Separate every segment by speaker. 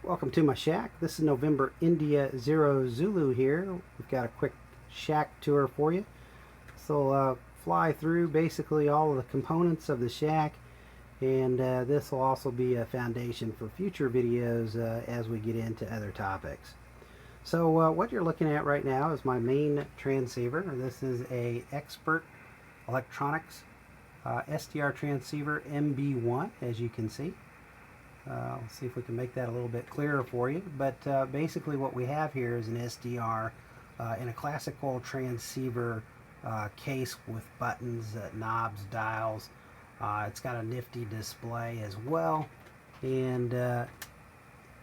Speaker 1: Welcome to my shack. This is November India 0 Zulu here. We've got a quick shack tour for you. So fly through basically all of the components of the shack, and this will also be a foundation for future videos as we get into other topics. So what you're looking at right now is my main transceiver. This is a Expert Electronics SDR transceiver MB1, as you can see. Let's see if we can make that a little bit clearer for you. But basically what we have here is an SDR in a classical transceiver case with buttons, knobs, dials. It's got a nifty display as well. And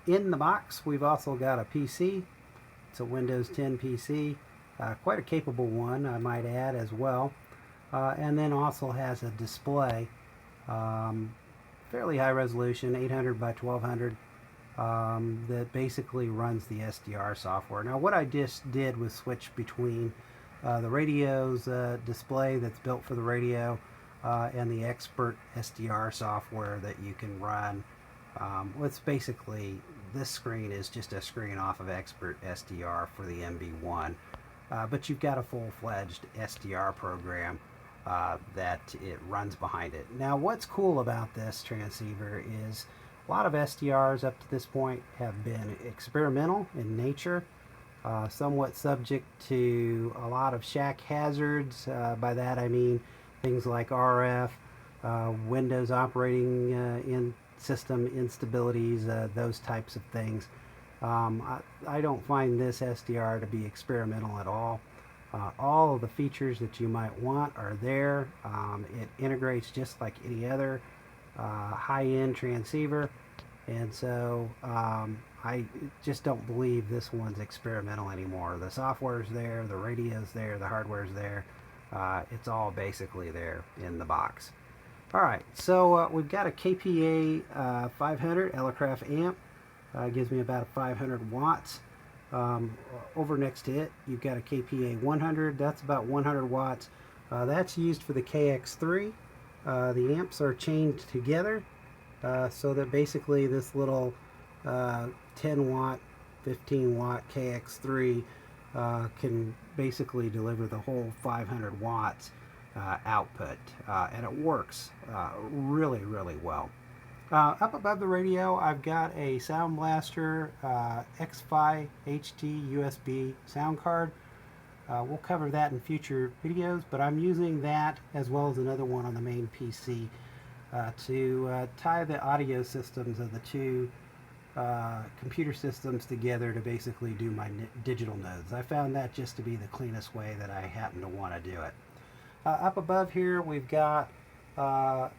Speaker 1: in the box we've also got a PC. It's a Windows 10 PC. Quite a capable one, I might add, as well. And then also has a display. Fairly high resolution, 800 by 1200, that basically runs the SDR software. Now what I just did was switch between the radio's display that's built for the radio and the Expert SDR software that you can run. It's basically, this screen is just a screen off of Expert SDR for the MB1, but you've got a full-fledged SDR program that it runs behind it. Now what's cool about this transceiver is a lot of SDRs up to this point have been experimental in nature, somewhat subject to a lot of shack hazards. By that I mean things like RF, Windows operating in system instabilities, those types of things. I don't find this SDR to be experimental at all. All of the features that you might want are there. It integrates just like any other high-end transceiver, and so I just don't believe this one's experimental anymore. The software's there, the radio's there, the hardware's there. It's all basically there in the box. Alright, so we've got a KPA 500 Elecraft amp. Gives me about 500 watts. Over next to it you've got a KPA 100, that's about 100 watts. That's used for the KX3. The amps are chained together so that basically this little 10 watt 15 watt KX3 can basically deliver the whole 500 watts output, and it works really well. Up above the radio, I've got a Sound Blaster X-Fi HD USB sound card. We'll cover that in future videos, but I'm using that as well as another one on the main PC to tie the audio systems of the two computer systems together to basically do my digital nodes. I found that just to be the cleanest way that I happen to want to do it. Up above here, we've got a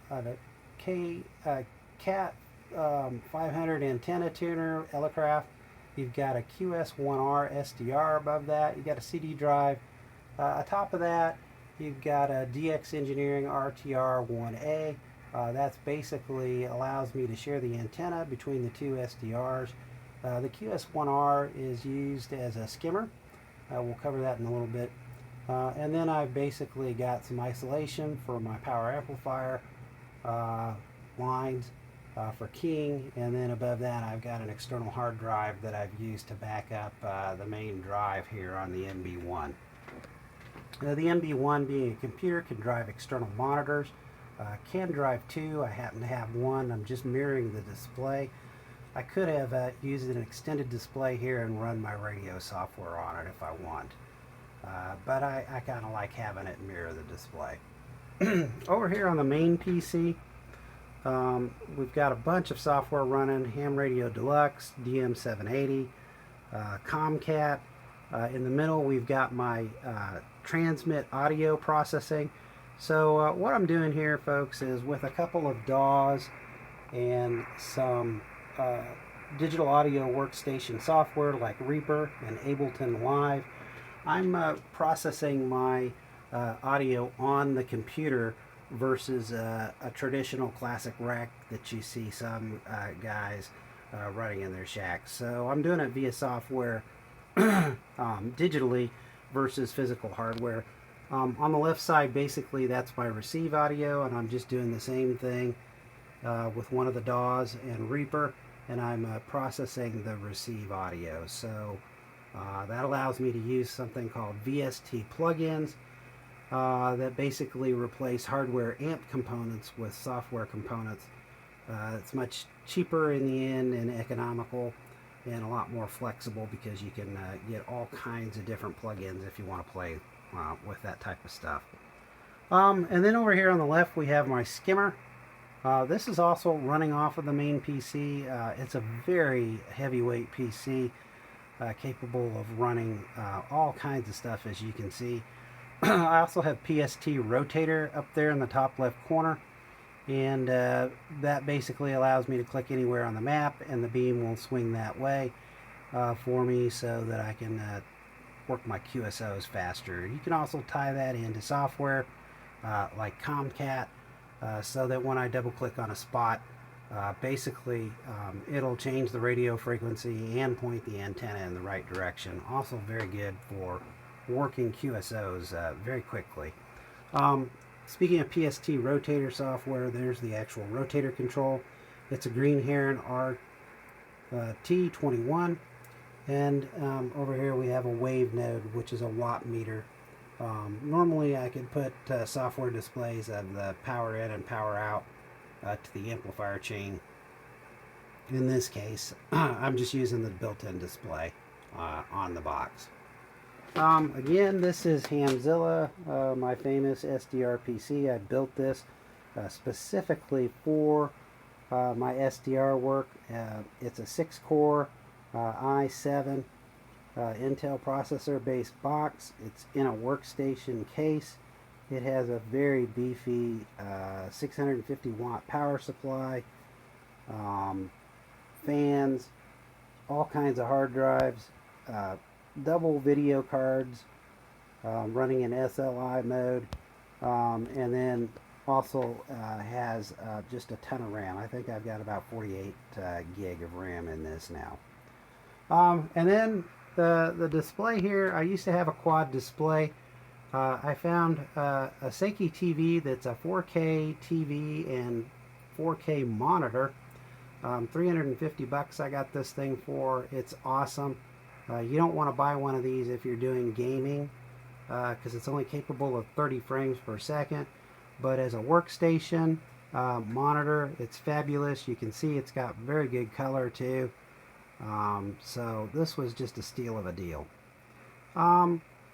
Speaker 1: Cat 500 antenna tuner Elecraft. You've got a QS1R SDR above that. You've got a CD drive. Atop of that, you've got a DX Engineering RTR1A. That's basically allows me to share the antenna between the two SDRs. The QS1R is used as a skimmer. We'll cover that in a little bit. And then I've basically got some isolation for my power amplifier lines for keying, and then above that I've got an external hard drive that I've used to back up the main drive here on the MB1. Now, the MB1, being a computer, can drive external monitors, can drive two. I happen to have one. I'm just mirroring the display. I could have used an extended display here and run my radio software on it if I want, but I kind of like having it mirror the display. Over here on the main PC, we've got a bunch of software running: Ham Radio Deluxe, DM780, Comcat. In the middle we've got my transmit audio processing. So what I'm doing here, folks, is with a couple of DAWs and some digital audio workstation software like Reaper and Ableton Live, I'm processing my audio on the computer versus a traditional classic rack that you see some guys running in their shacks. So I'm doing it via software digitally versus physical hardware. On the left side, basically that's my receive audio, and I'm just doing the same thing with one of the DAWs and Reaper. and I'm processing the receive audio. So that allows me to use something called VST plugins that basically replace hardware amp components with software components. It's much cheaper in the end and economical, and a lot more flexible because you can get all kinds of different plugins if you want to play with that type of stuff. And then over here on the left we have my skimmer. This is also running off of the main PC. It's a very heavyweight PC, capable of running all kinds of stuff, as you can see. I also have PST rotator up there in the top left corner, and that basically allows me to click anywhere on the map and the beam will swing that way for me so that I can work my QSOs faster. You can also tie that into software like Comcat, so that when I double click on a spot, basically it'll change the radio frequency and point the antenna in the right direction. Also very good for working QSOs very quickly. Speaking of PST rotator software, there's the actual rotator control. It's a Green Heron RT21, and over here we have a wave node, which is a watt meter. Normally I could put software displays of the power in and power out to the amplifier chain. In this case, I'm just using the built-in display on the box. Again, this is Hamzilla, my famous SDR PC. I built this specifically for my SDR work. It's a 6-core i7 Intel processor based box. It's in a Workstation case. It has a very beefy 650 watt power supply, fans, all kinds of hard drives, double video cards running in SLI mode, and then also has just a ton of RAM. I think I've got about 48 gig of RAM in this now. And then the display here, I used to have a quad display. I found a Seiki TV that's a 4K TV and 4K monitor. 350 bucks I got this thing for. It's awesome. You don't want to buy one of these if you're doing gaming, because it's only capable of 30 frames per second. But as a workstation monitor, it's fabulous. You can see it's got very good color too. So this was just a steal of a deal.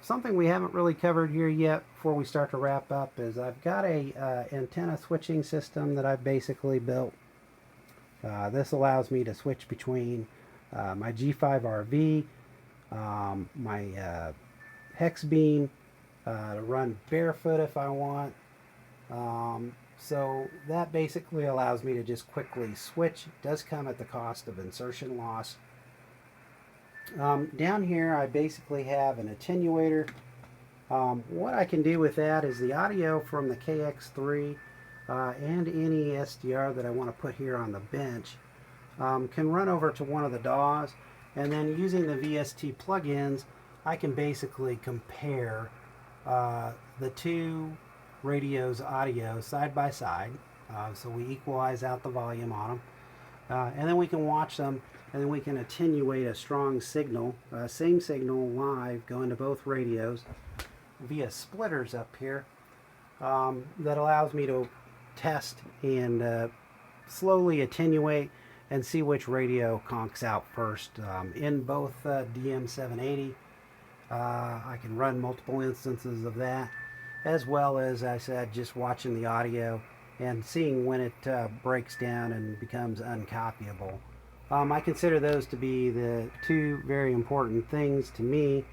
Speaker 1: Something we haven't really covered here yet before we start to wrap up is I've got a antenna switching system that I've basically built. This allows me to switch between my G5RV, my hex beam, to run barefoot if I want. So that basically allows me to just quickly switch. It does come at the cost of insertion loss. Down here I basically have an attenuator. What I can do with that is the audio from the KX3 and any SDR that I want to put here on the bench can run over to one of the DAWs, and then using the VST plugins I can basically compare the two radios audio side by side, so we equalize out the volume on them, and then we can watch them, and then we can attenuate a strong signal, same signal live going to both radios via splitters up here, that allows me to test and slowly attenuate and see which radio conks out first. In both DM780 I can run multiple instances of that, as well as I said, just watching the audio and seeing when it breaks down and becomes uncopyable. I consider those to be the two very important things to me.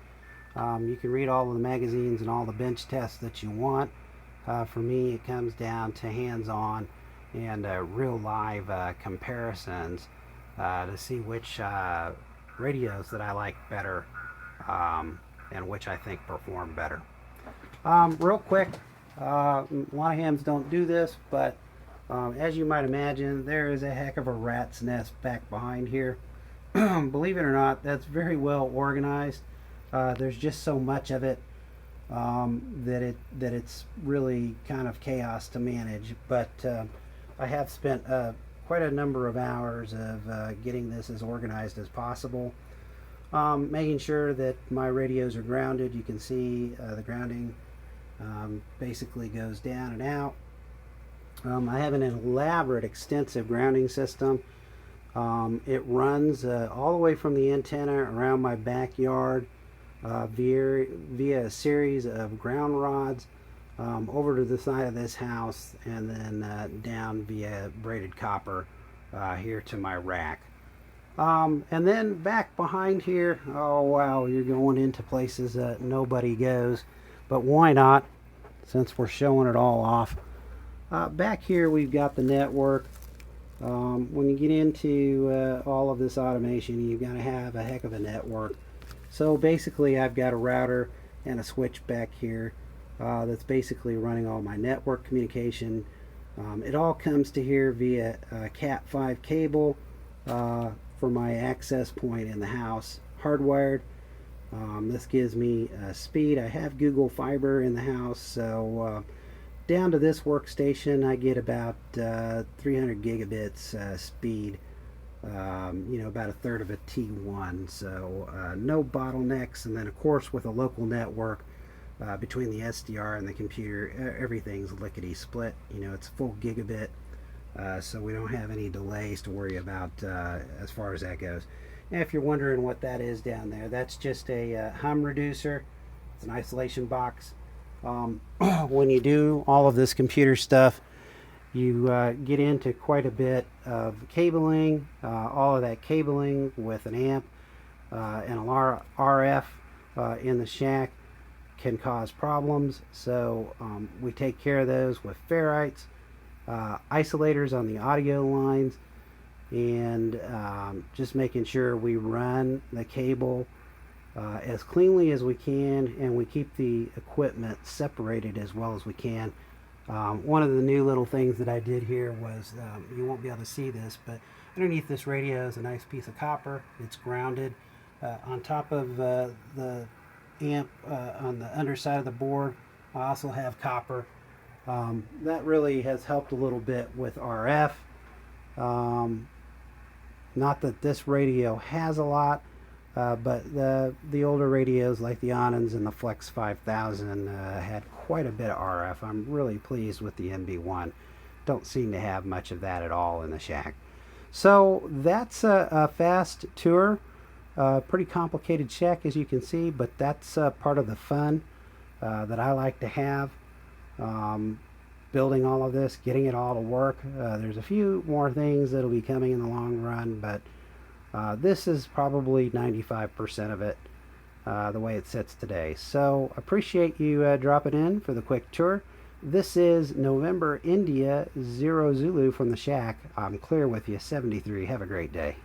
Speaker 1: You can read all of the magazines and all the bench tests that you want. For me, it comes down to hands-on and real live comparisons to see which radios that I like better and which I think perform better. Real quick, a lot of hams don't do this, but as you might imagine, there is a heck of a rat's nest back behind here. Believe it or not, that's very well organized. There's just so much of it that it's really kind of chaos to manage. But I have spent a quite a number of hours of getting this as organized as possible. Making sure that my radios are grounded. You can see the grounding basically goes down and out. I have an elaborate, extensive grounding system. It runs all the way from the antenna around my backyard via a series of ground rods over to the side of this house, and then down via braided copper here to my rack. And then back behind here, oh wow, you're going into places that nobody goes, but why not, since we're showing it all off. Back here we've got the network. When you get into all of this automation, you've got to have a heck of a network. So basically I've got a router and a switch back here that's basically running all my network communication. It all comes to here via Cat5 cable for my access point in the house, hardwired. This gives me speed. I have Google Fiber in the house, so down to this workstation I get about 300 gigabits speed, about a third of a T1, so no bottlenecks. And then of course with a local network between the SDR and the computer, everything's lickety split. It's full gigabit, so we don't have any delays to worry about as far as that goes. And if you're wondering what that is down there, that's just a hum reducer. It's an isolation box. When you do all of this computer stuff, you get into quite a bit of cabling. All of that cabling with an amp and a RF in the shack can cause problems, so we take care of those with ferrites, isolators on the audio lines, and just making sure we run the cable as cleanly as we can, and we keep the equipment separated as well as we can. One of the new little things that I did here was, you won't be able to see this, but underneath this radio is a nice piece of copper. It's grounded. On top of the amp on the underside of the board, I also have copper. That really has helped a little bit with RF. Not that this radio has a lot, but the older radios like the Anons and the Flex 5000 had quite a bit of RF. I'm really pleased with the MB1. Don't seem to have much of that at all in the shack. So that's a fast tour. Pretty complicated shack, as you can see, but that's part of the fun that I like to have. Building all of this, getting it all to work. There's a few more things that'll be coming in the long run, but this is probably 95% of it the way it sits today. So appreciate you dropping in for the quick tour. This is November India 0 Zulu from the shack. I'm clear with you, 73. Have a great day.